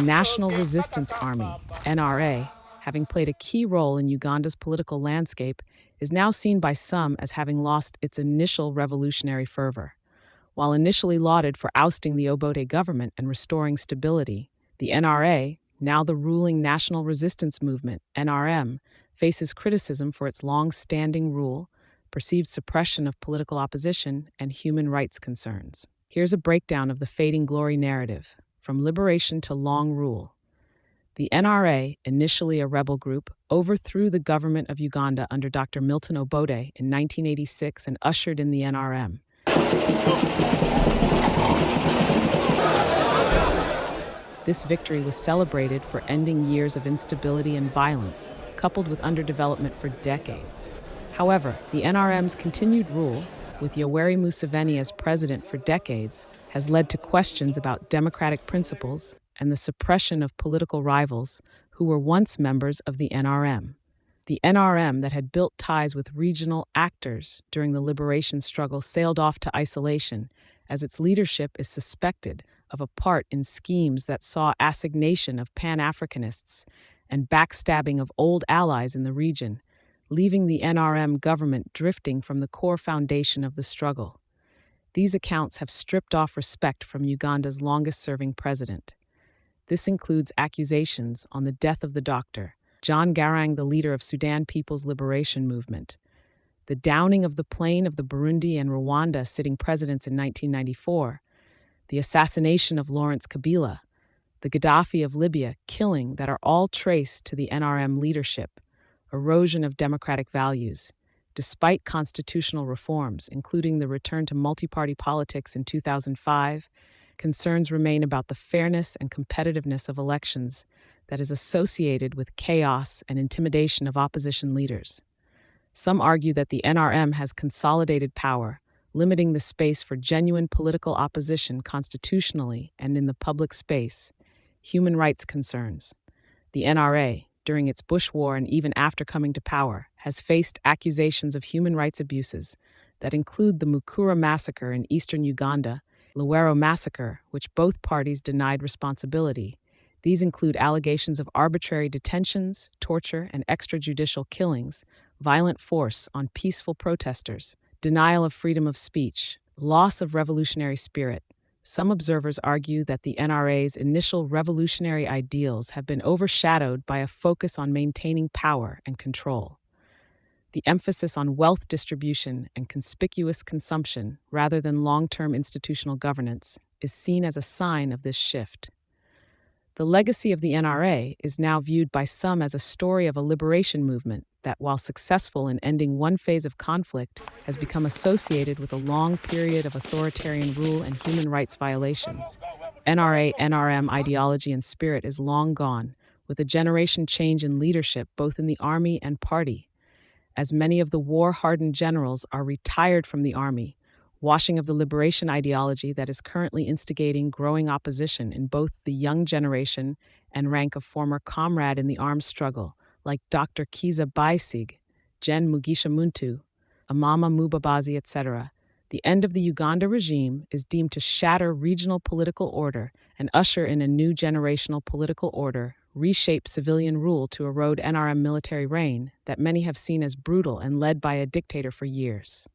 National Resistance Army, NRA, having played a key role in Uganda's political landscape, is now seen by some as having lost its initial revolutionary fervor. While initially lauded for ousting the Obote government and restoring stability, the NRA, now the ruling National Resistance Movement, NRM, faces criticism for its long-standing rule, perceived suppression of political opposition, and human rights concerns. Here's a breakdown of the fading glory narrative, from liberation to long rule. The NRA, initially a rebel group, overthrew the government of Uganda under Dr. Milton Obote in 1986 and ushered in the NRM. This victory was celebrated for ending years of instability and violence, coupled with underdevelopment for decades. However, the NRM's continued rule, with Yoweri Museveni as president for decades, has led to questions about democratic principles and the suppression of political rivals who were once members of the NRM. The NRM, that had built ties with regional actors during the liberation struggle, sailed off to isolation as its leadership is suspected of a part in schemes that saw assignation of Pan-Africanists and backstabbing of old allies in the region, leaving the NRM government drifting from the core foundation of the struggle. These accounts have stripped off respect from Uganda's longest-serving president. This includes accusations on the death of the doctor, John Garang, the leader of Sudan People's Liberation Movement, the downing of the plane of the Burundi and Rwanda sitting presidents in 1994, the assassination of Lawrence Kabila, the Gaddafi of Libya killing that are all traced to the NRM leadership, erosion of democratic values. Despite constitutional reforms, including the return to multi-party politics in 2005, concerns remain about the fairness and competitiveness of elections that is associated with chaos and intimidation of opposition leaders. Some argue that the NRM has consolidated power, limiting the space for genuine political opposition constitutionally and in the public space. Human rights concerns. The NRA, during its Bush War and even after coming to power, has faced accusations of human rights abuses that include the Mukura massacre in eastern Uganda, Luwero massacre, which both parties denied responsibility. These include allegations of arbitrary detentions, torture, and extrajudicial killings, violent force on peaceful protesters, denial of freedom of speech, loss of revolutionary spirit. Some observers argue that the NRA's initial revolutionary ideals have been overshadowed by a focus on maintaining power and control. The emphasis on wealth distribution and conspicuous consumption, rather than long-term institutional governance, is seen as a sign of this shift. The legacy of the NRA is now viewed by some as a story of a liberation movement that, while successful in ending one phase of conflict, has become associated with a long period of authoritarian rule and human rights violations. NRA-NRM ideology and spirit is long gone, with a generation change in leadership both in the army and party. As many of the war-hardened generals are retired from the army, washing of the liberation ideology that is currently instigating growing opposition in both the young generation and rank of former comrade in the armed struggle, like Dr. Kiza Baisig, Gen Mugisha Muntu, Amama Mubabazi, etc. The end of the Uganda regime is deemed to shatter regional political order and usher in a new generational political order, reshape civilian rule to erode NRM military reign that many have seen as brutal and led by a dictator for years.